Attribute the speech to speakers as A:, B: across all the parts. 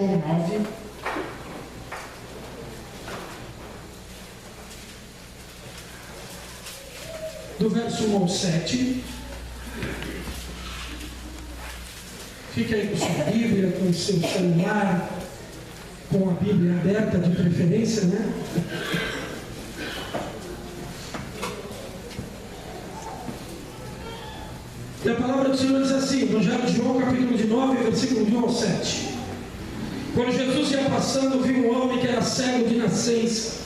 A: João 9. Do verso 1 ao 7. Fique aí com sua Bíblia, com o seu celular, com a Bíblia aberta de preferência, né? E a palavra do Senhor diz assim, no Evangelho de João, capítulo de 9, versículo de 1 ao 7. Quando Jesus ia passando, viu um homem que era cego de nascença.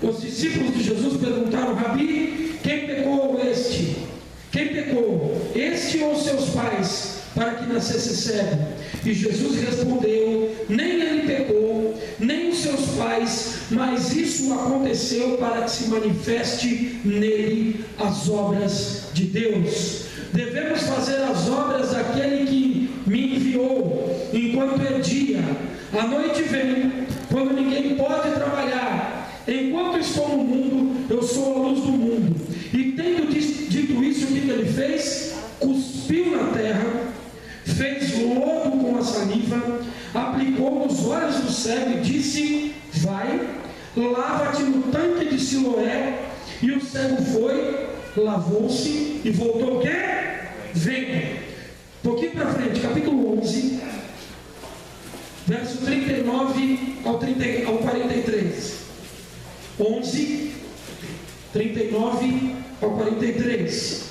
A: Os discípulos de Jesus perguntaram: Rabi, quem pecou este? Quem pecou, este ou seus pais, para que nascesse cego? E Jesus respondeu: nem ele pecou, nem os seus pais, mas isso aconteceu para que se manifeste nele as obras de Deus. Devemos fazer as obras daquele que me enviou, enquanto é dia. A noite vem, quando ninguém pode trabalhar. Enquanto estou no mundo, eu sou a luz do mundo. E tendo dito isso, o que ele fez? Cuspiu na terra, fez lodo com a saliva, aplicou nos olhos do cego e disse: vai, lava-te no tanque de Siloé. E o cego foi, lavou-se e voltou o quê? Vendo. Um pouquinho para frente, capítulo 11, verso 39 ao 43. 11, 39 ao 43.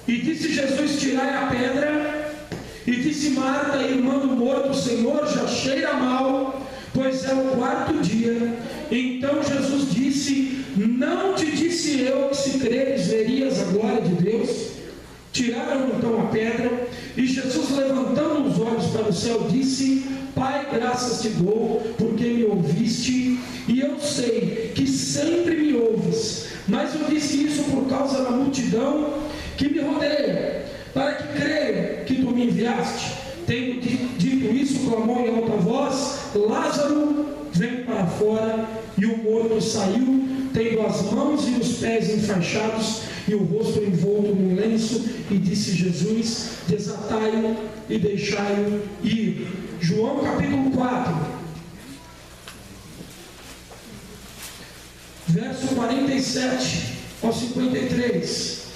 A: E disse Jesus: tirai a pedra. E disse Marta, irmã do morto: Senhor, já cheira mal, pois é o quarto dia. Então Jesus disse: não te disse eu que se creres verias a glória de Deus? Tiraram então a pedra. E Jesus, levantando os olhos para o céu, disse: Pai, graças te dou, porque me ouviste, e eu sei que sempre me ouves, mas eu disse isso por causa da multidão que me rodeia, para que creia que tu me enviaste. Tendo dito isso, clamou em alta voz: Lázaro, vem para fora. E o morto saiu, tendo as mãos e os pés enfaixados e o rosto envolto num lenço, e disse Jesus: desatai-o e deixai-o ir. João capítulo 4, verso 47 ao 53.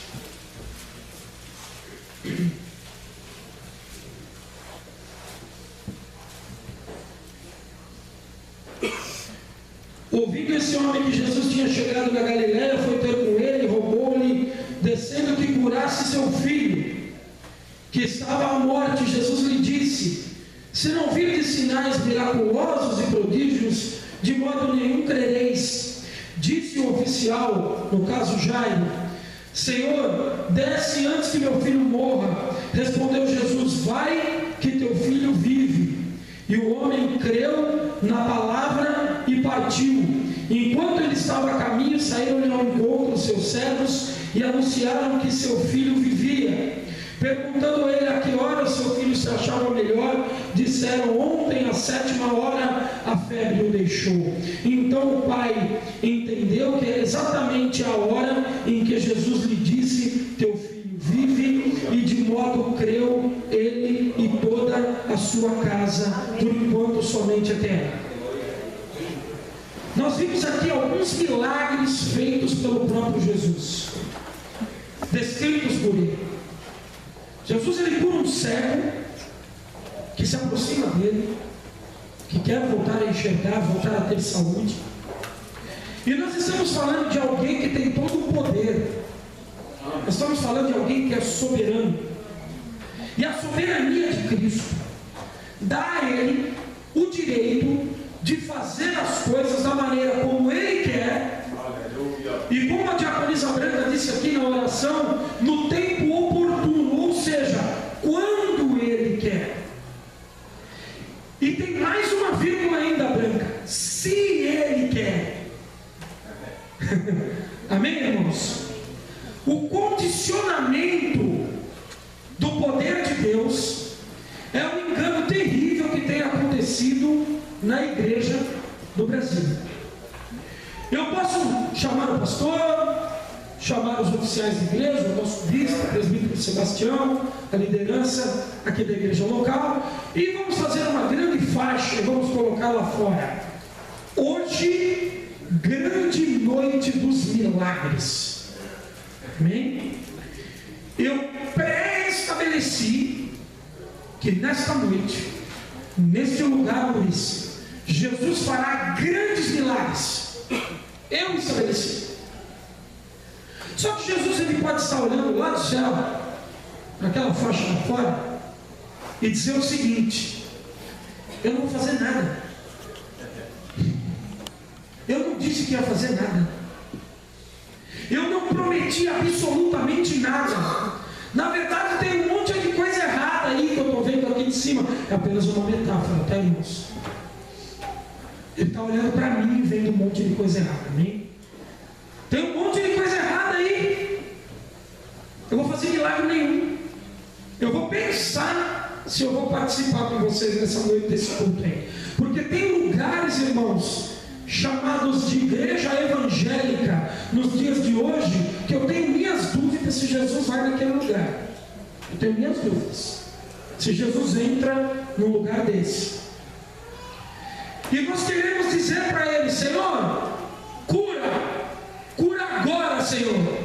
A: Ouvindo esse homem que Jesus tinha chegado da Galiléia, foi ter com ele e rogou-lhe, descendo, que curasse seu filho, que estava à morte. Jesus lhe disse: se não virdes sinais miraculosos e prodígios, de modo nenhum crereis. Disse o oficial, no caso Jairo: Senhor, desce antes que meu filho morra. Respondeu Jesus: vai, que teu filho vive. E o homem creu na palavra e partiu. Enquanto ele estava a caminho, saíram-lhe ao encontro os seus servos e anunciaram que seu filho vivia. Perguntando ele a que hora seu filho se achava melhor, disseram: ontem à 7ª hora a febre o deixou. Então o pai entendeu que era exatamente a hora em que Jesus lhe disse: teu filho vive, e de modo creu ele e toda a sua casa, por enquanto somente até. Nós vimos aqui alguns milagres feitos pelo próprio Jesus, descritos por ele. Jesus, ele cura um cego que se aproxima dele, que quer voltar a enxergar, voltar a ter saúde. E nós estamos falando de alguém que tem todo o poder. Nós estamos falando de alguém que é soberano. E a soberania de Cristo dá a ele o direito de fazer as coisas da maneira como ele quer. E como a diaconisa Branca disse aqui na oração, no tempo oportuno, ou seja, quando ele quer. E tem mais uma vírgula ainda, Branca: se ele quer. Amém, irmãos? O condicionamento do poder de Deus é um engano terrível que tem acontecido na igreja do Brasil. Eu posso chamar o pastor, chamar os oficiais da igreja, o nosso bispo, o presbítero Sebastião, a liderança aqui da igreja local, e vamos fazer uma grande faixa e vamos colocar lá fora. Hoje, grande noite dos milagres. Amém? Eu pré-estabeleci que nesta noite, neste lugar, Luiz, Jesus fará grandes milagres. Eu estabeleci. Só que Jesus, ele pode estar olhando lá do céu, naquela faixa lá fora, e dizer o seguinte: eu não vou fazer nada. Eu não disse que ia fazer nada. Eu não prometi absolutamente nada. Na verdade, tem um monte de coisa errada aí que eu estou vendo aqui de cima. É apenas uma metáfora, tá, irmãos? Ele está olhando para mim e vendo um monte de coisa errada, amém? Tem um monte de coisa errada aí. Eu vou fazer milagre nenhum. Eu vou pensar se eu vou participar com vocês nessa noite desse culto aí. Porque tem lugares, irmãos, chamados de igreja evangélica nos dias de hoje, que eu tenho minhas dúvidas se Jesus vai naquele lugar. Eu tenho minhas dúvidas se Jesus entra num lugar desse. E nós queremos dizer para ele: Senhor, cura agora, Senhor.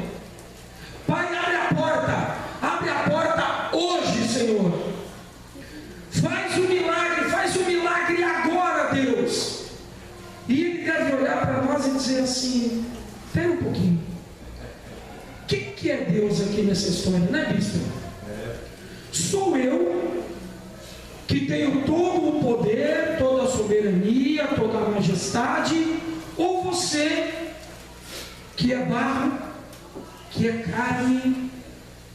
A: Pai, abre a porta hoje, Senhor. Faz o milagre agora, Deus. E ele deve olhar para nós e dizer assim: espera um pouquinho, o que é Deus aqui nessa história, né, bispo? Sou eu que tenho todo o poder, toda a soberania, toda a majestade, ou você que é barro, que é carne,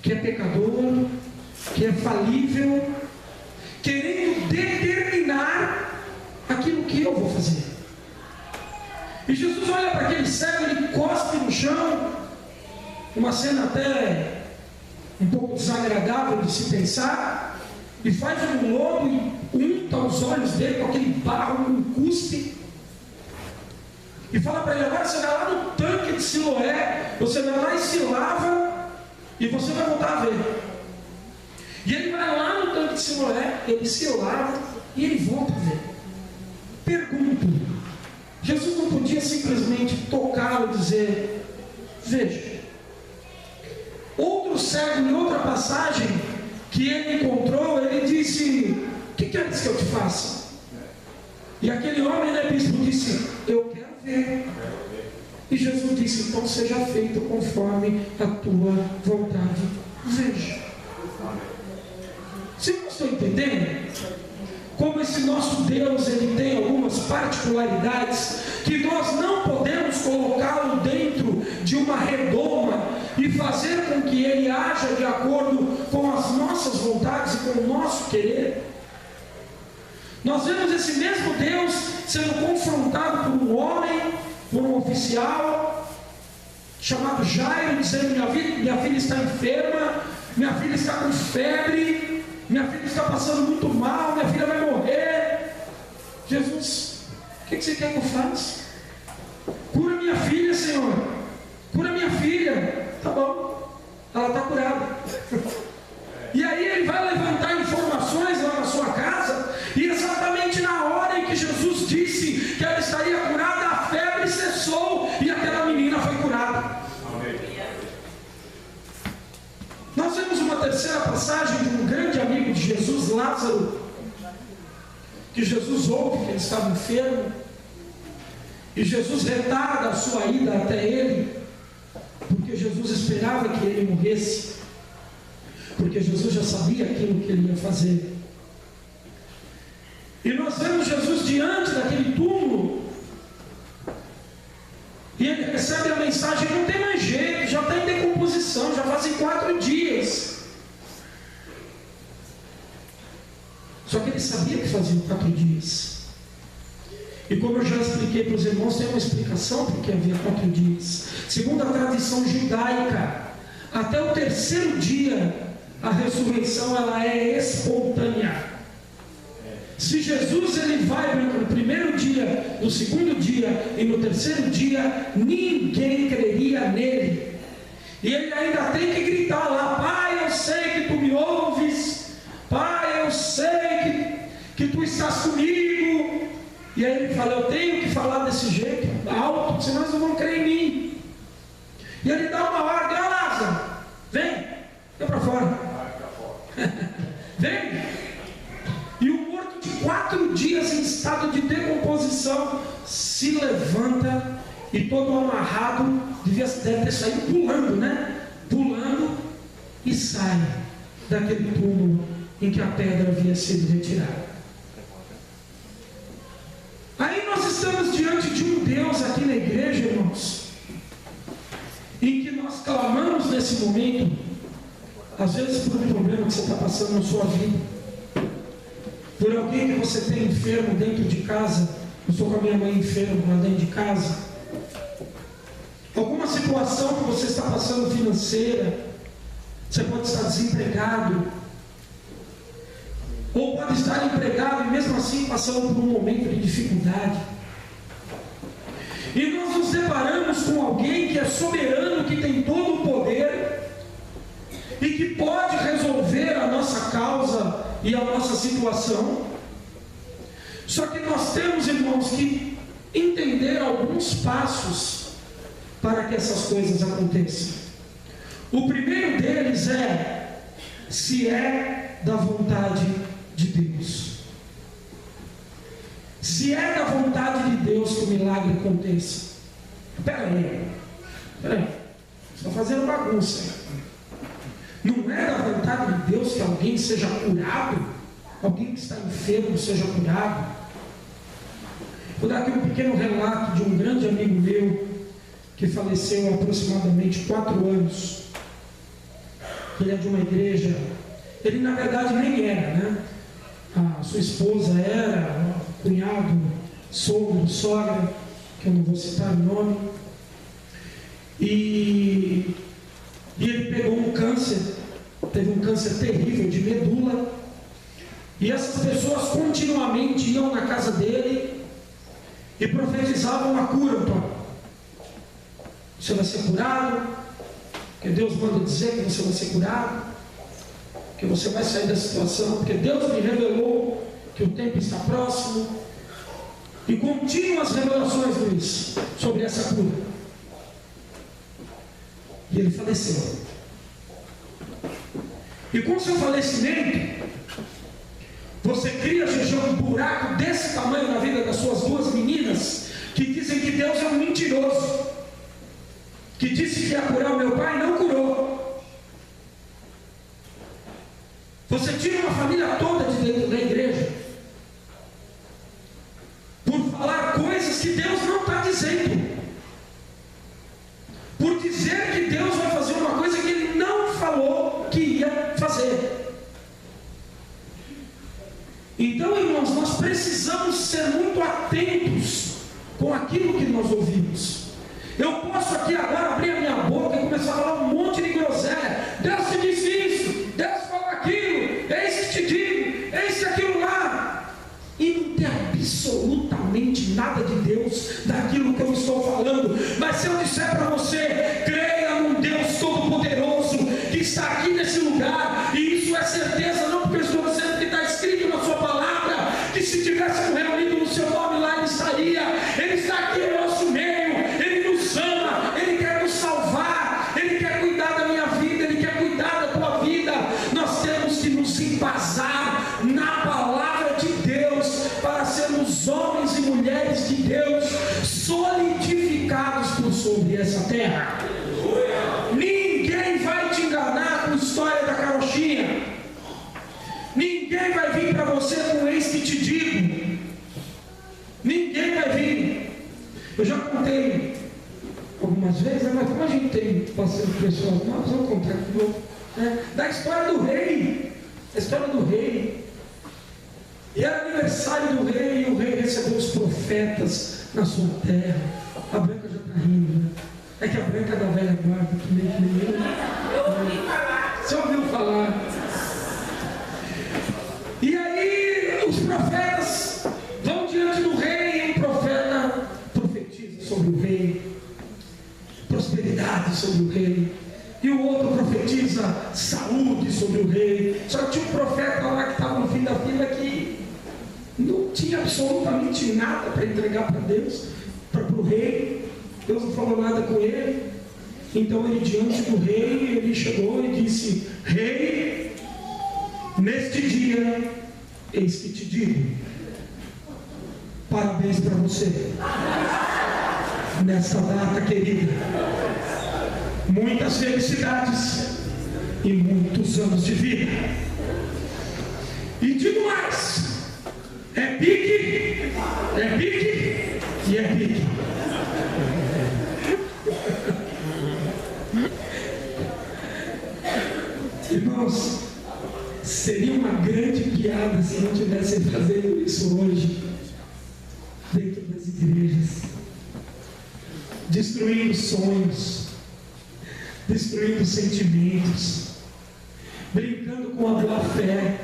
A: que é pecador, que é falível, querendo determinar aquilo que eu vou fazer? E Jesus olha para aquele cego, ele cospe no chão, uma cena até um pouco desagradável de se pensar, e faz um lodo e unta os olhos dele com aquele barro, com um cuspe, e fala para ele: agora você vai lá no tanque de Siloé, você vai lá e se lava, e você vai voltar a ver. E ele vai lá no tanque de Siloé, ele se lava e ele volta a ver. Pergunto: Jesus não podia simplesmente tocá-lo e dizer: veja? Outro cego, em outra passagem que ele encontrou, ele disse: o que queres que eu te faça? E aquele homem, né, bispo, disse: eu quero ver. E Jesus disse: então seja feito conforme a tua vontade. Veja. Vocês não estão entendendo? Como esse nosso Deus, ele tem algumas particularidades que nós não podemos colocá-lo dentro de uma redoma e fazer com que ele haja de acordo com as nossas vontades e com o nosso querer. Nós vemos esse mesmo Deus sendo confrontado por um homem, por um oficial chamado Jairo, dizendo: minha filha está enferma, minha filha está com febre, minha filha está passando muito mal, minha filha vai morrer. Jesus, o que você quer que eu faça? Cura minha filha, Senhor. Cura minha filha. Tá bom, ela está curada. E aí ele vai levantar informações lá na sua casa, e exatamente na hora em que Jesus disse que ela estaria curada, a febre cessou e aquela menina foi curada. Nós vemos uma terceira passagem de um grande amigo de Jesus, Lázaro, que Jesus ouve que ele estava enfermo, e Jesus retarda a sua ida até ele, porque Jesus esperava que ele morresse, porque Jesus já sabia aquilo que ele ia fazer. E nós vemos Jesus diante daquele túmulo, e ele recebe a mensagem: não tem mais jeito, já está em decomposição, já fazem 4 dias. Só que ele sabia que faziam 4 dias. E como eu já expliquei para os irmãos, tem uma explicação porque havia 4 dias. Segundo a tradição judaica, até o 3º dia a ressurreição ela é espontânea. Se Jesus ele vai no primeiro dia, no segundo dia e no 3º dia, ninguém creria nele. E ele ainda tem que gritar lá: Pai, eu sei que tu me ouves, Pai, eu sei que tu estás comigo. E aí ele fala: eu tenho que falar desse jeito, alto, senão eles não vão crer em mim. E ele dá uma ordem: ó Lázaro, vem para fora. Vem. E o morto de 4 dias em estado de decomposição se levanta, e todo amarrado, deve ter saído pulando, né? Pulando, e sai daquele túmulo em que a pedra havia sido retirada. Aí nós estamos diante de um Deus aqui na igreja, irmãos, em que nós clamamos nesse momento, às vezes por um problema que você está passando na sua vida, por alguém que você tem enfermo dentro de casa. Eu estou com a minha mãe enferma lá dentro de casa. Alguma situação que você está passando financeira, você pode estar desempregado, ou pode estar empregado e mesmo assim passando por um momento de dificuldade. E nós nos deparamos com alguém que é soberano, que tem todo o poder e que pode resolver a nossa causa e a nossa situação. Só que nós temos, irmãos, que entender alguns passos para que essas coisas aconteçam. O primeiro deles é: se é da vontade de Deus. Se é da vontade de Deus que o milagre aconteça. Espera aí, estou fazendo bagunça. Não é da vontade de Deus que alguém seja curado, alguém que está enfermo seja curado. Vou dar aqui um pequeno relato de um grande amigo meu que faleceu há aproximadamente 4 anos. Ele é de uma igreja. Ele na verdade nem era, né? A sua esposa era, o cunhado, sogro, sogra, que eu não vou citar o nome. E ele pegou um câncer, teve um câncer terrível de medula. E essas pessoas continuamente iam na casa dele e profetizavam a cura. Então, você vai ser curado, porque Deus manda dizer que você vai ser curado, que você vai sair da situação, porque Deus me revelou que o tempo está próximo. E continuam as revelações, Luiz, sobre essa cura. E ele faleceu. E com seu falecimento, você cria, um buraco desse tamanho na vida das suas 2 meninas, que dizem que Deus é um mentiroso, que disse que ia curar o meu pai e não curou. Você tira uma família toda de dentro da igreja por falar coisas que Deus não está dizendo, por dizer que Deus vai fazer uma coisa que Ele não falou que ia fazer. Então, irmãos, nós precisamos ser muito atentos com aquilo que nós ouvimos. Eu posso aqui agora abrir a minha boca e começar a falar um monte de groselha. Deus te disse isso, Deus falou aquilo, eis que te digo, eis que aquilo lá. E não tem absolutamente nada de Deus daquilo que eu estou falando. Mas se eu disser para você: creia num Deus Todo-Poderoso que está aqui nesse lugar, e isso é certeza, não porque eu estou dizendo que está escrito na sua palavra, que se tivéssemos reunido no seu nome lá Ele estaria. Ele está aqui no nosso meio, Ele nos ama, Ele quer nos salvar, Ele quer cuidar da minha vida, Ele quer cuidar da tua vida. Nós temos que nos embasar na palavra de Deus para sermos homens e mulheres de Deus solidificados por sobre essa terra. Ninguém vai te enganar com a história da carochinha. Ninguém vai vir para você com eis que te digo. Ninguém vai vir. Eu já contei algumas vezes, mas como a gente tem bastante pessoas novas, vamos contar de novo, né? Da história do rei. A história do rei. E era aniversário do rei, e o rei recebeu os profetas na sua terra. A Branca já está rindo, né? É que a Branca é da velha guarda, que nem eu. Você ouviu falar? E aí os profetas vão diante do rei, e um profeta profetiza sobre o rei, prosperidade sobre o rei. profetiza saúde sobre o rei. Só que tinha um profeta lá que estava no fim da fila que não tinha absolutamente nada para entregar para Deus, para o rei. Deus não falou nada com ele. Então ele, diante do rei, ele chegou e disse: rei, neste dia, eis que te digo, parabéns para você, nesta data querida, muitas felicidades e muitos anos de vida. E digo mais, é pique e é pique. Irmãos, seria uma grande piada se não tivessem fazendo isso hoje dentro das igrejas, destruindo sonhos, destruindo sentimentos, brincando com a boa fé,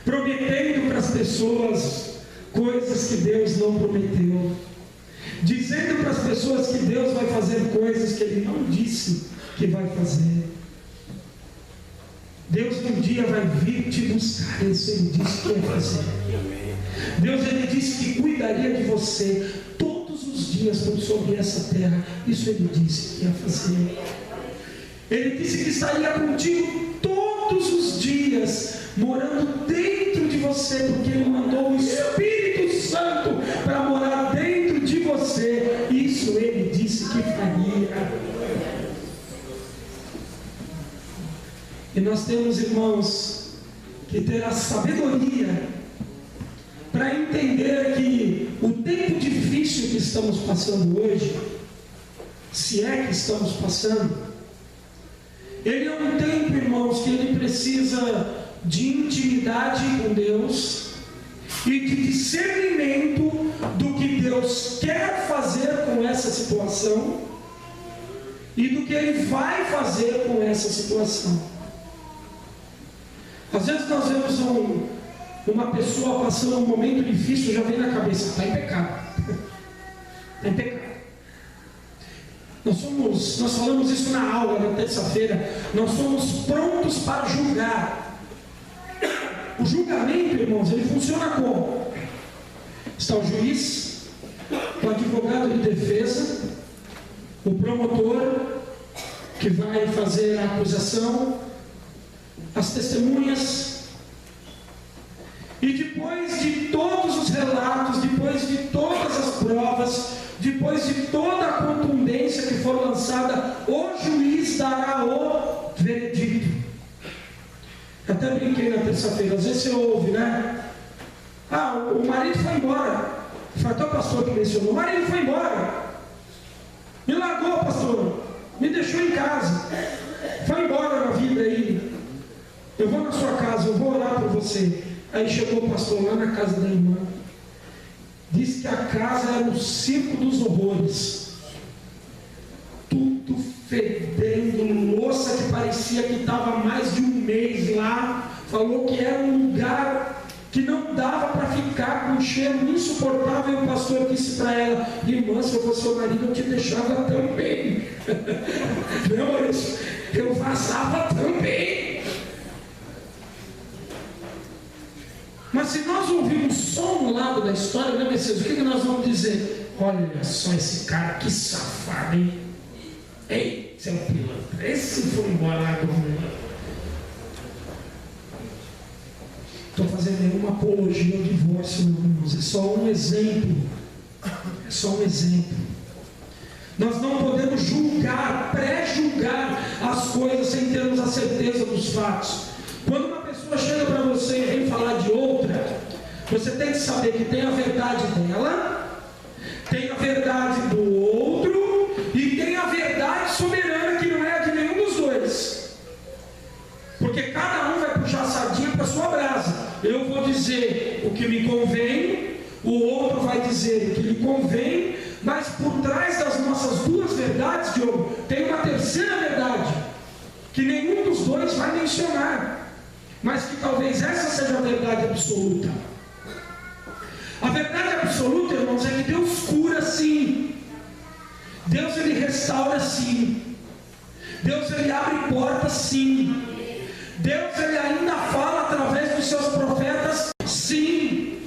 A: prometendo para as pessoas coisas que Deus não prometeu, dizendo para as pessoas que Deus vai fazer coisas que Ele não disse que vai fazer. Deus um dia vai vir te buscar, isso Ele disse que ia fazer. Deus, Ele disse que cuidaria de você todos os dias sobre essa terra, isso Ele disse que ia fazer. Ele disse que estaria contigo todos os dias, morando dentro de você, porque Ele mandou o Espírito Santo para morar dentro de você, isso Ele disse que faria. E nós temos, irmãos, que ter a sabedoria para entender que o tempo difícil que estamos passando hoje, se é que estamos passando, ele é um tempo, irmãos, que ele precisa de intimidade com Deus e de discernimento do que Deus quer fazer com essa situação e do que Ele vai fazer com essa situação. Às vezes nós vemos uma pessoa passando um momento difícil, já vem na cabeça: está em pecado. Está em pecado. Nós falamos isso na aula, na terça-feira. Nós somos prontos para julgar. O julgamento, irmãos, ele funciona como? Está o juiz, o advogado de defesa, o promotor, que vai fazer a acusação, as testemunhas, e depois de todos os relatos, depois de todas as provas, depois de toda a contundência que for lançada, o juiz dará o veredicto. Eu até brinquei na terça-feira, às vezes você ouve, né? O marido foi embora. Foi até o pastor que mencionou: o marido foi embora, me largou, pastor, me deixou em casa, foi embora na vida aí. Eu vou na sua casa, eu vou orar por você. Aí chegou o pastor lá na casa da irmã, disse que a casa era o circo dos horrores, tudo fedendo, louça que parecia que estava mais de um mês lá. Falou que era um lugar que não dava para ficar, com um cheiro insuportável. E o pastor disse para ela: irmã, se eu fosse seu marido, eu te deixava também. Não, eu vazava também. Mas se nós ouvirmos só um lado da história, né, Messias, o que nós vamos dizer? Olha só esse cara, que safado, hein? Ei, seu pilantra, esse foi embora lá com estou fazendo nenhuma apologia ao divórcio, meus irmãos, é só um exemplo. É só um exemplo. Nós não podemos julgar, pré-julgar as coisas sem termos a certeza dos fatos. Quando uma pessoa chega para você e vem falar de outra, você tem que saber que tem a verdade dela, tem a verdade do outro e tem a verdade soberana, que não é a de nenhum dos dois. Porque cada um vai puxar a sardinha para a sua brasa. Eu vou dizer o que me convém, o outro vai dizer o que lhe convém, mas por trás das nossas duas verdades, Diogo, tem uma terceira verdade, que nenhum dos dois vai mencionar, mas que talvez essa seja a verdade absoluta. A verdade absoluta, irmãos, é que Deus cura sim, Deus ele restaura sim, Deus ele abre portas, sim. Deus ele ainda fala através dos seus profetas, sim.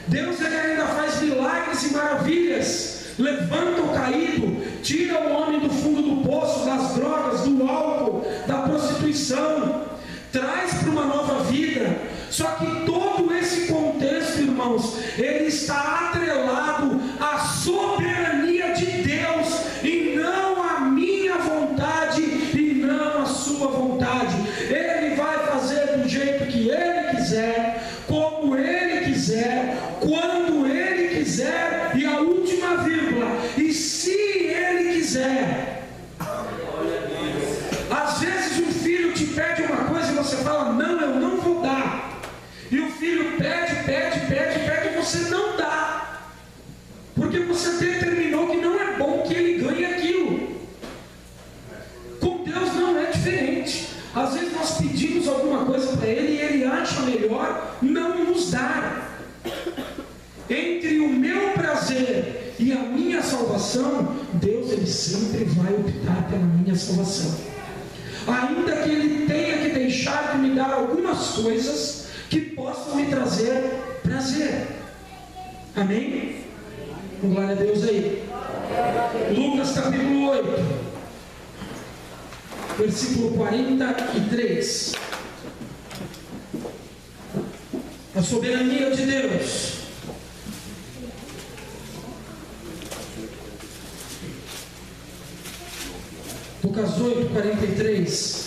A: Deus ele ainda faz milagres e maravilhas. Levanta o caído, tira o homem do fundo do poço, das drogas, do álcool, da prostituição, traz para uma nova vida. Só que todo esse contexto, irmãos, ele está atrelado à soberania de Deus, e não à minha vontade, e não à sua vontade. Ele vai fazer do jeito que Ele quiser, como Ele quiser, quando Ele quiser, e a última vírgula, e se Ele quiser. Às vezes um filho te pede uma coisa e você fala, não, eu não vou dar. E o filho pede, e você não dá, porque você determinou que não é bom que ele ganhe aquilo. Com Deus não é diferente. Às vezes nós pedimos alguma coisa para Ele e Ele acha melhor não nos dar. Entre o meu prazer e a minha salvação, Deus ele sempre vai optar pela minha salvação, ainda que Ele tenha que deixar de me dar algumas coisas que possam me trazer prazer. Amém? Glória a Deus aí. Lucas capítulo 8, versículo 43. A soberania de Deus. Lucas 8, 43.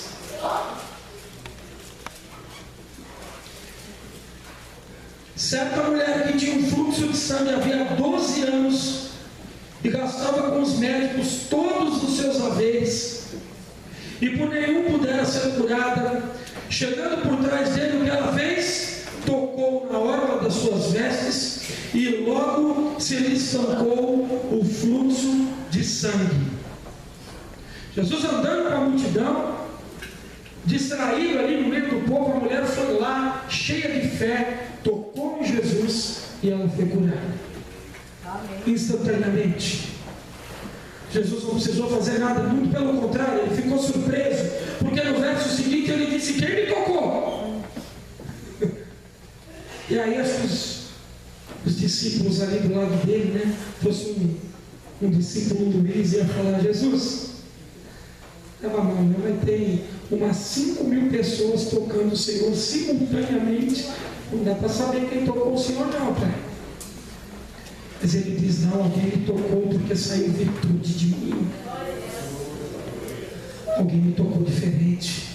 A: Certa mulher que tinha um fluxo de sangue havia 12 anos e gastava com os médicos todos os seus haveres, e por nenhum pudera ser curada. Chegando por trás dele, o que ela fez? Tocou na orla das suas vestes, e logo se lhe estancou o fluxo de sangue. Jesus andando com a multidão, distraído ali no meio do povo, a mulher foi lá, cheia de fé, tocou em Jesus e ela foi curada. Amém. Instantaneamente. Jesus não precisou fazer nada, muito pelo contrário, ele ficou surpreso, porque no verso seguinte ele disse, quem me tocou? E aí acho que os discípulos ali do lado dele, né, fosse um discípulo do Luiz, ia falar, Jesus, leva a mão, né? Vai ter umas 5.000 pessoas tocando o Senhor simultaneamente, não dá para saber quem tocou o Senhor não, pai. Mas ele diz, não, alguém me tocou porque saiu virtude de mim. Alguém me tocou diferente.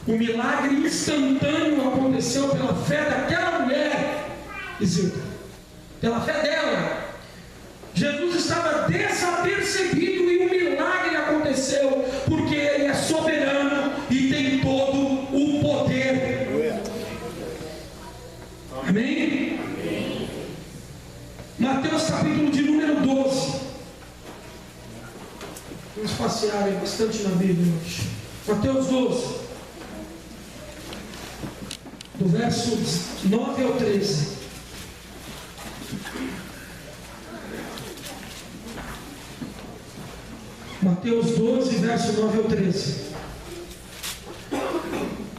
A: O milagre instantâneo aconteceu pela fé daquela mulher, Isilda, pela fé dela. Jesus estava desapercebido e o milagre aconteceu, porque Ele é soberano e tem todo o poder. Amém? Mateus capítulo de número 12. Vamos passear aí bastante na Bíblia hoje. Mateus 12, do verso 9 ao 13. Mateus 12, verso 9 ao 13.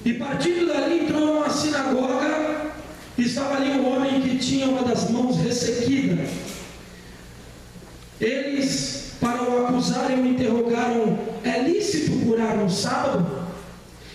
A: E partindo dali entrou numa sinagoga, e estava ali um homem que tinha uma das mãos ressequida. Eles, para o acusarem, o interrogaram, é lícito curar no sábado?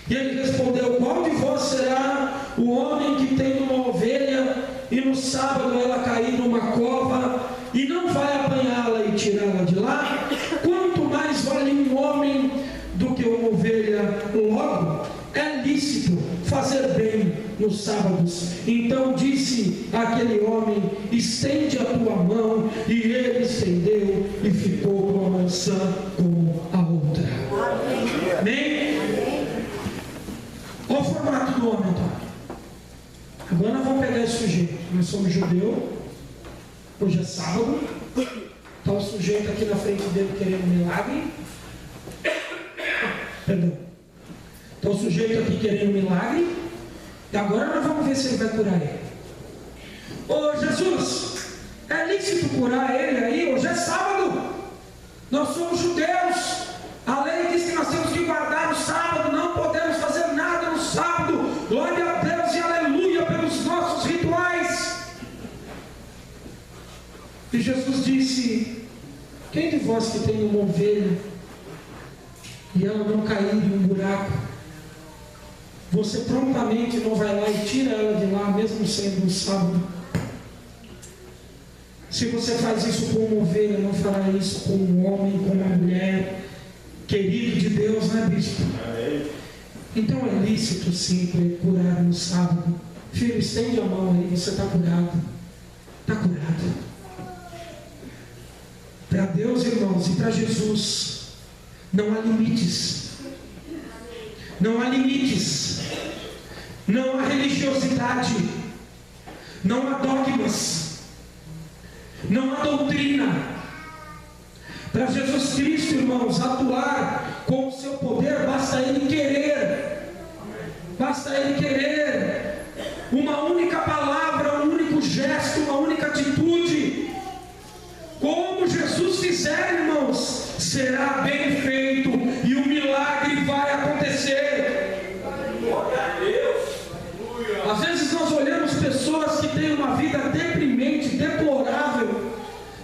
A: E ele respondeu, qual de vós será o homem que tem uma ovelha, e no sábado ela cair numa cova, e não vai apanhá-la e tirá-la de lá? Quanto mais vale um homem do que uma ovelha? Logo, é lícito fazer bem nos sábados. Então disse aquele homem, estende a tua mão, e ele estendeu, e ficou com a mão sã como a outra. Amém? Olha o formato do homem, então. Agora nós vamos pegar esse sujeito. Nós somos judeus, hoje é sábado, está o sujeito aqui na frente dele querendo um milagre. Perdão. Está o sujeito aqui querendo um milagre. E agora nós vamos ver se ele vai curar ele. Ô Jesus, é lícito curar ele aí? Hoje é sábado. Nós somos judeus. E Jesus disse: quem de vós que tem uma ovelha e ela não cair em um buraco, você prontamente não vai lá e tira ela de lá, mesmo sendo um sábado? Se você faz isso com uma ovelha, não fará isso com um homem, com uma mulher, querido de Deus, né, bispo? Amém. Então é lícito sim curar no sábado. Filho, estende a mão aí, você está curado. Está curado. Para Deus, irmãos, e para Jesus, não há limites. Não há limites. Não há religiosidade. Não há dogmas. Não há doutrina. Para Jesus Cristo, irmãos, atuar com o seu poder, basta Ele querer. Basta Ele querer. Uma única palavra, um único gesto, uma única atitude. Como Jesus fizer, irmãos, será bem feito e o milagre vai acontecer. Às vezes nós olhamos pessoas que têm uma vida deprimente, deplorável,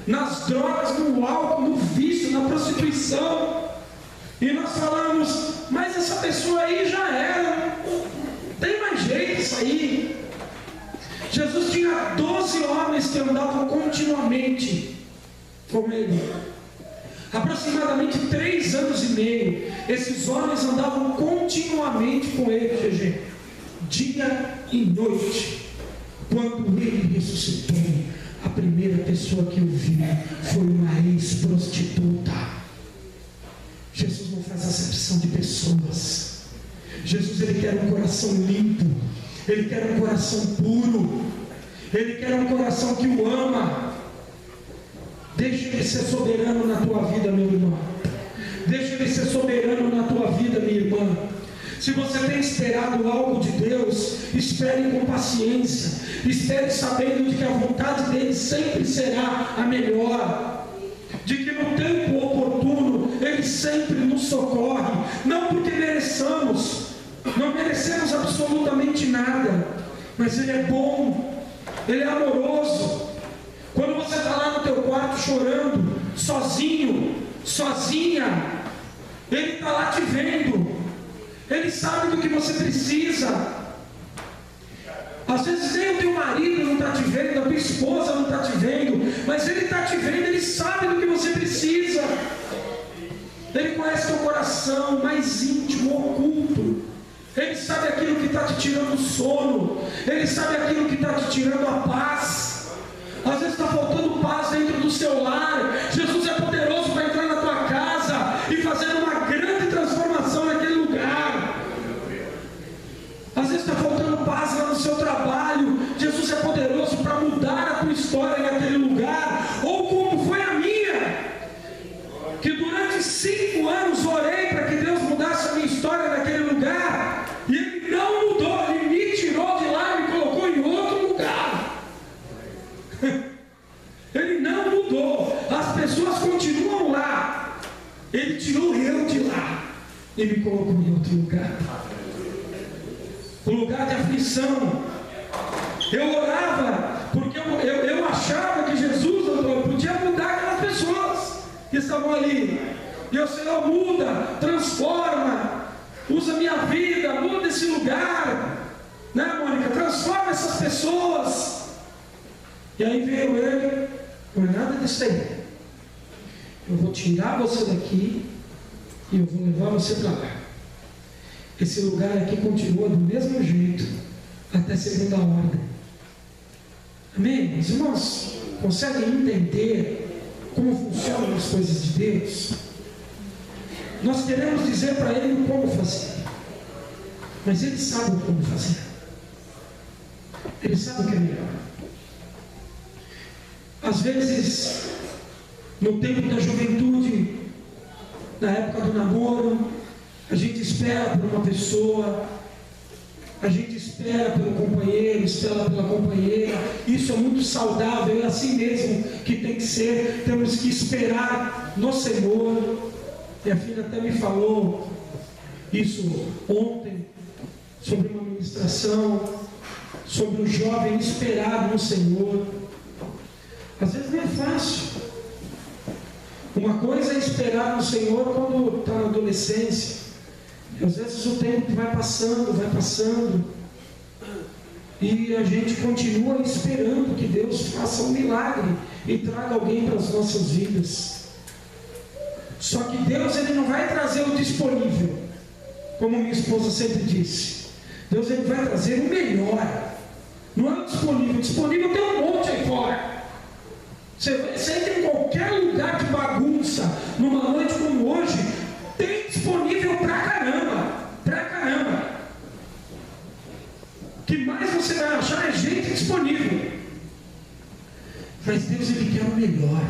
A: nas drogas, no álcool, no vício, na prostituição, e nós falamos: mas essa pessoa aí já era, tem mais jeito isso aí. Jesus tinha 12 homens que andavam continuamente com ele, aproximadamente 3 anos e meio. Esses homens andavam continuamente com ele, GG, dia e noite. Quando ele ressuscitou, a primeira pessoa que eu vi foi uma ex-prostituta. Jesus não faz acepção de pessoas. Jesus, ele quer um coração limpo, ele quer um coração puro, ele quer um coração que o ama. Deixa ele ser soberano na tua vida, meu irmão. Deixa ele ser soberano na tua vida, minha irmã. Se você tem esperado algo de Deus, espere com paciência. Espere sabendo de que a vontade dele sempre será a melhor. De que no tempo oportuno, ele sempre nos socorre. Não porque mereçamos. Não merecemos absolutamente nada. Mas ele é bom. Ele é amoroso. Quando você está lá no teu quarto chorando, sozinho, sozinha, ele está lá te vendo. Ele sabe do que você precisa. Às vezes nem o teu marido não está te vendo, a tua esposa não está te vendo, mas ele está te vendo, ele sabe do que você precisa. Ele conhece teu coração mais íntimo, oculto. Ele sabe aquilo que está te tirando o sono. Ele sabe aquilo que está te tirando a paz. Às vezes está faltando paz dentro do seu lar. Jesus é poderoso para entrar na tua casa e fazer uma grande transformação naquele lugar. Às vezes está faltando paz lá no seu trabalho. Jesus é poderoso para mudar a tua história naquele lugar. Ou como foi a minha, que durante 5 anos orei para que Deus mudasse a minha história naquele lugar, e Ele não mudou. Ele me tirou de lá e me colocou em outro lugar. Ele não mudou. As pessoas continuam lá. Ele tirou eu de lá e me colocou em outro lugar. O lugar de aflição. Eu orava porque eu achava que Jesus podia mudar aquelas pessoas que estavam ali. E o Senhor muda, transforma, usa minha vida, muda esse lugar, né, Mônica? Transforma essas pessoas. E aí veio ele: não é nada disso aí. Eu vou tirar você daqui e eu vou levar você para lá. Esse lugar aqui continua do mesmo jeito até segunda ordem. Amém? Os irmãos conseguem entender como funcionam as coisas de Deus? Nós queremos dizer para Ele como fazer, mas Ele sabe como fazer. Ele sabe o que é melhor. Às vezes, no tempo da juventude, na época do namoro, a gente espera por uma pessoa, a gente espera pelo companheiro, espera pela companheira. Isso é muito saudável, é assim mesmo que tem que ser. Temos que esperar no Senhor. Minha filha até me falou isso ontem, sobre uma ministração, sobre o jovem esperar no Senhor. Às vezes não é fácil. Uma coisa é esperar no Senhor quando está na adolescência. E às vezes o tempo vai passando. E a gente continua esperando que Deus faça um milagre e traga alguém para as nossas vidas. Só que Deus, Ele não vai trazer o disponível, como minha esposa sempre disse. Deus, Ele vai trazer o melhor. Não é o disponível. O disponível tem um monte aí fora. Você entra em qualquer lugar de bagunça, numa noite como hoje, tem disponível pra caramba. O que mais você vai achar é gente disponível. Mas Deus, Ele quer o melhor.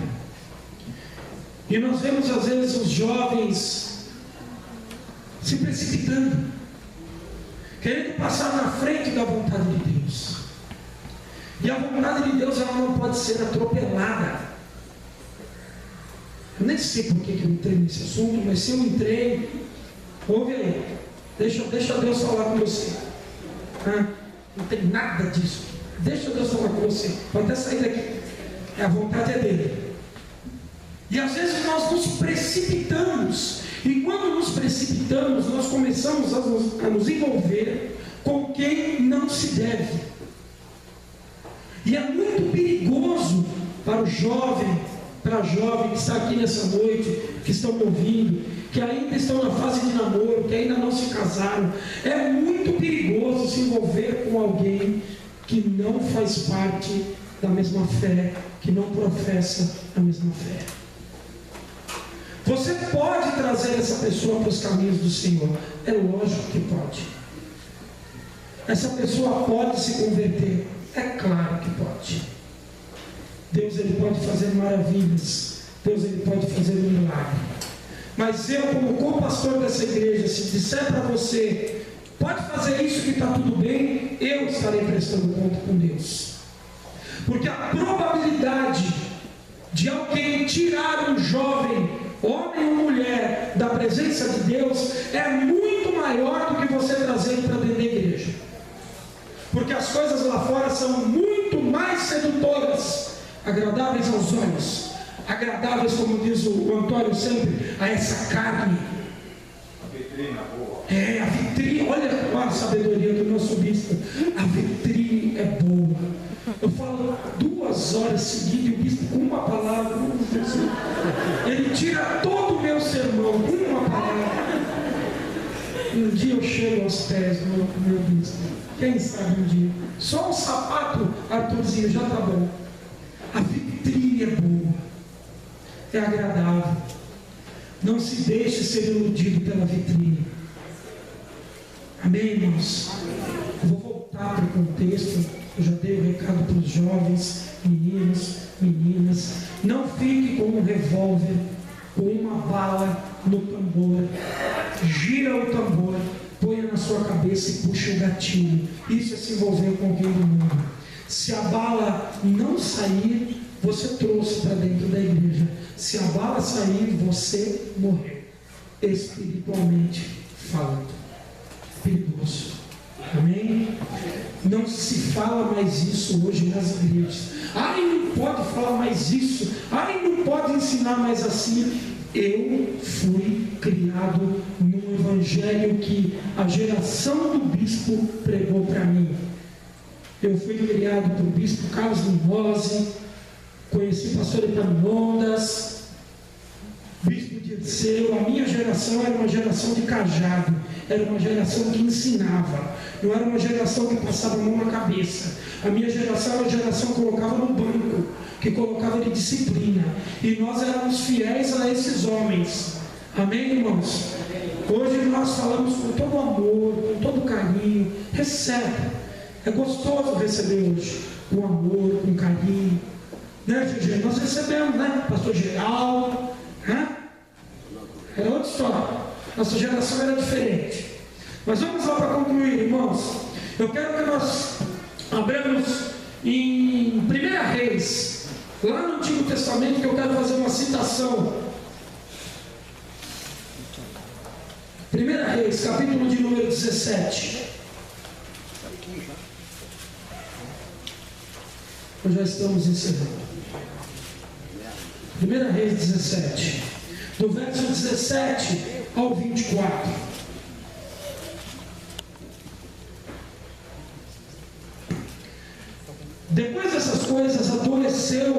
A: E nós vemos às vezes os jovens se precipitando, querendo passar na frente da vontade de Deus. E a vontade de Deus, ela não pode ser atropelada. Eu nem sei por que eu entrei nesse assunto, mas se eu entrei, ouve aí, deixa Deus falar com você. Não tem nada disso. Deixa Deus falar com você. Pode até sair daqui. A vontade é dele. E às vezes nós nos precipitamos. E quando nos precipitamos, nós começamos a nos envolver com quem não se deve. E é muito perigoso para o jovem, para a jovem que está aqui nessa noite, que estão me ouvindo, que ainda estão na fase de namoro, que ainda não se casaram. É muito perigoso se envolver com alguém que não faz parte da mesma fé, que não professa a mesma fé. Você pode trazer essa pessoa para os caminhos do Senhor. É lógico que pode. Essa pessoa pode se converter. É claro que pode. Deus, Ele pode fazer maravilhas. Deus, Ele pode fazer um milagre. Mas eu, como co-pastor dessa igreja, se disser para você, pode fazer isso que está tudo bem, eu estarei prestando conta com Deus. Porque a probabilidade de alguém tirar um jovem, homem ou mulher, da presença de Deus, é muito maior do que você trazer ele para dentro da igreja. Porque as coisas lá fora são muito mais sedutoras, agradáveis aos olhos, agradáveis, como diz o Antônio sempre, a essa carne.
B: A vitrine boa.
A: A vitrine, olha a sabedoria do nosso bispo. A vitrine é boa. Eu falo 2 horas seguidas e o bispo com uma palavra, ele tira todo o meu sermão com uma palavra. Um dia eu chego aos pés do meu bispo. Quem sabe um dia? Só um sapato, Arthurzinho, já está bom. A vitrine é boa. É agradável. Não se deixe ser iludido pela vitrine. Amém, irmãos? Eu vou voltar para o contexto. Eu já dei o recado para os jovens, meninos, meninas. Não fique com um revólver, com uma bala no tambor. Gira o tambor, ponha na sua cabeça e puxa o gatilho. Isso é se envolver com alguém do mundo. Se a bala não sair, você trouxe para dentro da igreja. Se a bala sair, você morreu, espiritualmente falando. Perigoso. Amém? Não se fala mais isso hoje nas igrejas. Ai, não pode falar mais isso. Ai, não pode ensinar mais assim. Eu fui criado num evangelho que a geração do bispo pregou para mim. Eu fui criado pelo bispo Carlos Limose, conheci o pastor Epaminondas, bispo Dirceu. A minha geração era uma geração de cajado, era uma geração que ensinava, não era uma geração que passava a mão na cabeça. A minha geração era uma geração que colocava no banco, que colocava de disciplina, e nós éramos fiéis a esses homens. Amém, irmãos? Hoje nós falamos com todo amor, com todo carinho. Recebe. É gostoso receber hoje, com amor, com carinho, né, Gigi? Nós recebemos, né? Pastor Geraldo, né? Era outra história. Nossa geração era diferente. Mas vamos lá para concluir, irmãos. Eu quero que nós abramos em 1 Reis, lá no Antigo Testamento, que eu quero fazer uma citação. 1 Reis, capítulo de número 17. Nós já estamos encerrando. 1 Reis 17, do verso 17 ao 24. Depois dessas coisas, adoeceu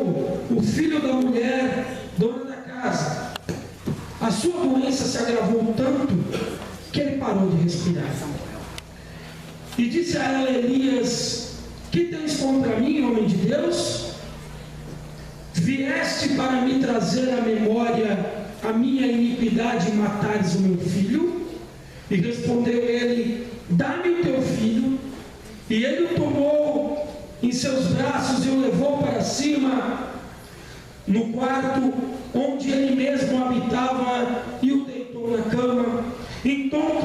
A: o filho da mulher, dona da casa. A sua doença se agravou tanto que ele parou de respirar. E disse a ela Elias: que tens contra mim, homem de Deus? Vieste para me trazer à memória a minha iniquidade e matares o meu filho? E respondeu ele: dá-me o teu filho. E ele o tomou em seus braços e o levou para cima, no quarto onde ele mesmo habitava, e o deitou na cama. Então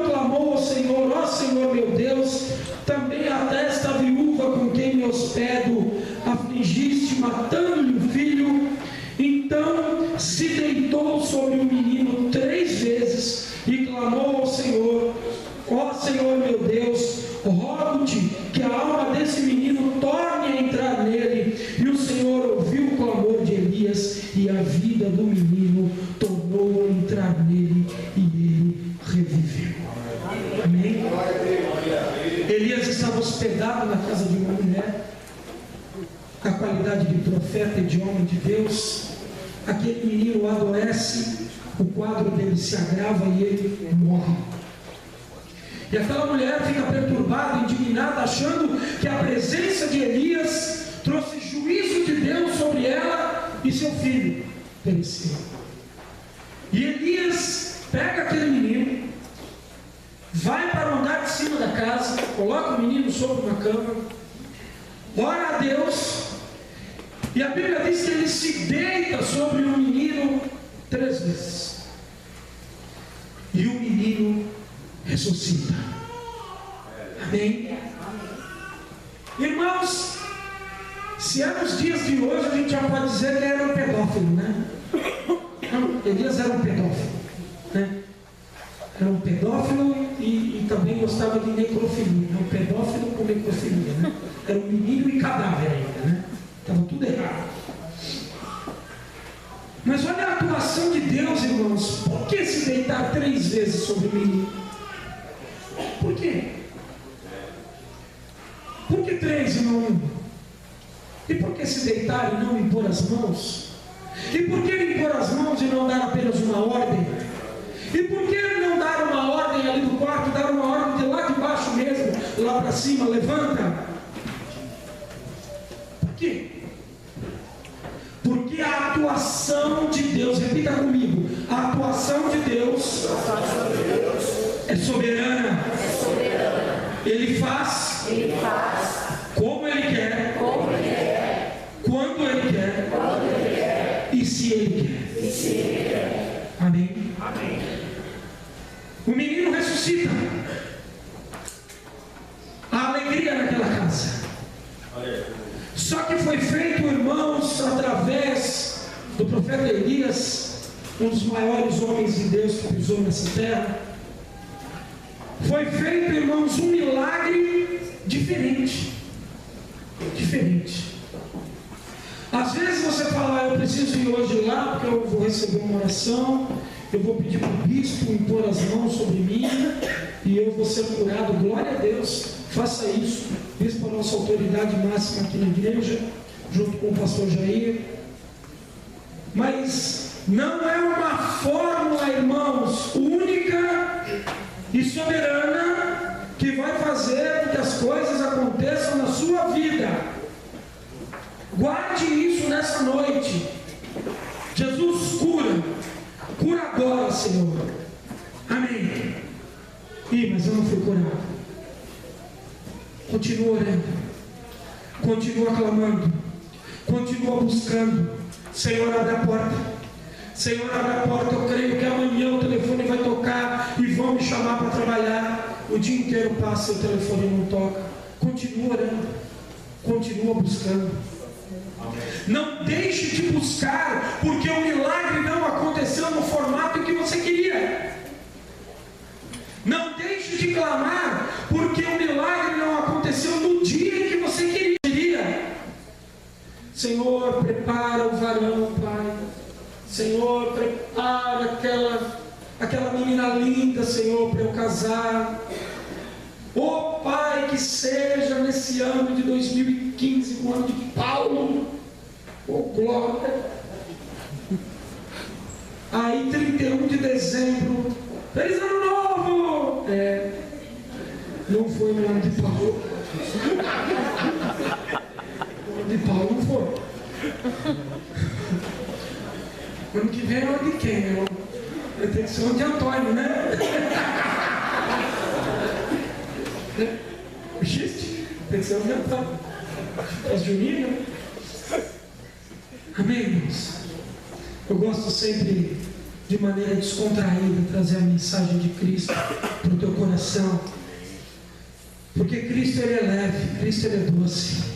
A: clamou ao Senhor: ó Senhor meu Deus, também até esta viúva com quem me hospedo afligiste, matando-lhe o filho. Então se deitou sobre o menino 3 vezes e clamou ao Senhor: ó Senhor meu Deus, rogo-te que a alma desse menino torne a entrar nele. E o Senhor ouviu o clamor de Elias, e a vida do menino tornou a entrar nele, e ele reviveu. Amém? Elias estava hospedado na casa de uma mulher, a qualidade de profeta e de homem de Deus. Aquele menino adoece, o quadro dele se agrava e ele morre. E aquela mulher fica perturbada, indignada, achando que a presença de Elias trouxe juízo de Deus sobre ela, e seu filho pereceu. E Elias pega aquele menino, vai para o andar de cima da casa, coloca o menino sobre uma cama, ora a Deus, e a Bíblia diz que ele se deita sobre o menino 3 vezes, e o menino ressuscita. Amém? Irmãos, se é nos dias de hoje, a gente já pode dizer que era um pedófilo, né? Não, Elias era um pedófilo, né? Era um pedófilo e também gostava de necrofilia. Um pedófilo com necrofilia, né? Era um menino e cadáver ainda, né? Estava tudo errado. Mas olha a atuação de Deus, irmãos. Por que se deitar 3 vezes sobre o menino? Por quê? Por que 3 e não 1? E por que se deitar e não impor as mãos? E por que impor as mãos e não dar apenas uma ordem? E por que não dar uma ordem ali do quarto, dar uma ordem de lá de baixo mesmo, lá para cima, levanta? Por quê? Porque a atuação de Deus, repita comigo, a atuação de Deus é soberana. Ele faz como Ele quer, quando Ele quer e se Ele quer. Amém? O menino ressuscita. A alegria naquela casa. Só que foi feito, irmãos, através do profeta Elias, um dos maiores homens de Deus que pisou nessa terra. Foi feito, irmãos, um milagre diferente. Às vezes você fala: eu preciso ir hoje lá porque eu vou receber uma oração, eu vou pedir para o bispo impor as mãos sobre mim e eu vou ser curado. Glória a Deus, faça isso. O bispo é a nossa autoridade máxima aqui na igreja, junto com o pastor Jair. Mas não é uma fórmula, irmãos, única e soberana que vai fazer com que as coisas aconteçam na sua vida. Guarde isso nessa noite. Jesus cura agora, Senhor. Amém. Mas eu não fui curado. Continua orando, continua clamando, continua buscando. Senhor, abre a porta. Senhor, abre a porta. Eu creio que amanhã o telefone vai tocar e vão me chamar para trabalhar. O dia inteiro passa e o telefone não toca. Continua orando, continua buscando. Não deixe de buscar, porque o milagre não aconteceu no formato que você queria. Não deixe de clamar, porque o milagre não aconteceu no dia que você queria. Senhor, prepara o varão, Pai. Senhor, prepara aquela menina linda, Senhor, para eu casar. Oh Pai, que seja nesse ano de 2015, o ano de Paulo. Oh glória. Aí 31 de dezembro, feliz ano novo. Não foi no ano de Paulo. O ano de Paulo não foi. O ano que vem é o ano de quem? Tem que ser o ano de Antônio, né? O xiste? Tem que ser o ano de Antônio. Os juninos. Amém, irmãos? Eu gosto sempre, de maneira descontraída, trazer a mensagem de Cristo para o teu coração. Porque Cristo ele é leve, Cristo ele é doce.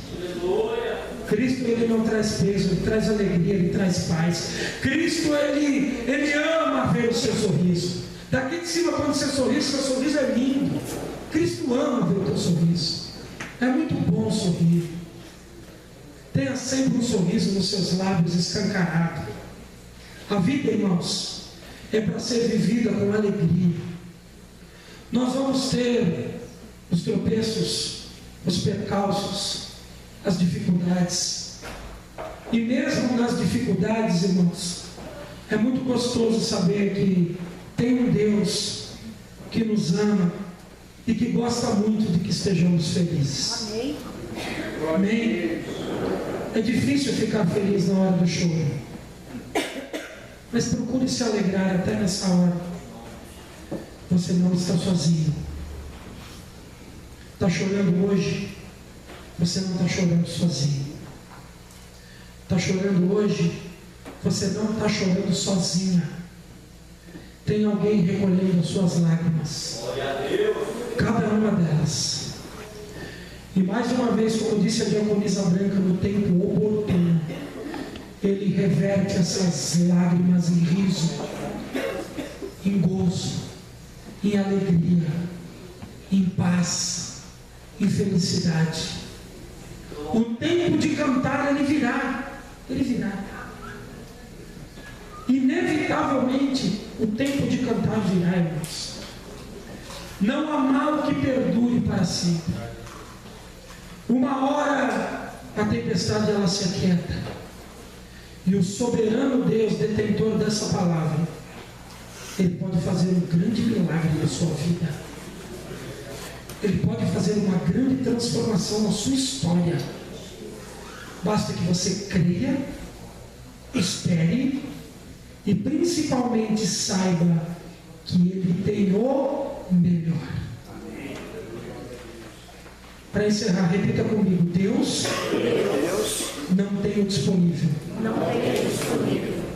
A: Cristo ele não traz peso, ele traz alegria, ele traz paz. Cristo ele ama ver o seu sorriso. Daqui de cima, quando você sorri, seu sorriso é lindo. Cristo ama ver o teu sorriso. É muito bom sorrir. Tenha sempre um sorriso nos seus lábios escancarado. A vida, irmãos, é para ser vivida com alegria. Nós vamos ter os tropeços, os percalços, as dificuldades. E mesmo nas dificuldades, irmãos, é muito gostoso saber que tem um Deus que nos ama e que gosta muito de que estejamos felizes.
C: Amém.
A: Amém. É difícil ficar feliz na hora do choro, mas procure se alegrar até nessa hora. Você não está sozinho. Está chorando hoje? Você não está chorando sozinho. Está chorando hoje? Você não está chorando sozinha. Tem alguém recolhendo as suas lágrimas. Cada uma delas. E mais uma vez, como disse a diaconisa Branca, no tempo oportuno, Ele reverte essas lágrimas em riso, em gozo, em alegria, em paz, em felicidade. O tempo de cantar ele virá. Ele virá. Inevitavelmente o tempo de cantar virá, irmãos. Não há mal que perdure para sempre. Uma hora a tempestade ela se aquieta. E o soberano Deus, detentor dessa palavra, Ele pode fazer um grande milagre na sua vida. Ele pode fazer uma grande transformação na sua história. Basta que você creia, espere e principalmente saiba que Ele tem o melhor. Para encerrar, repita comigo: Deus não tem o disponível.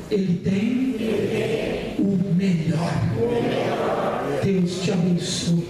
A: Ele tem o melhor. Deus te abençoe.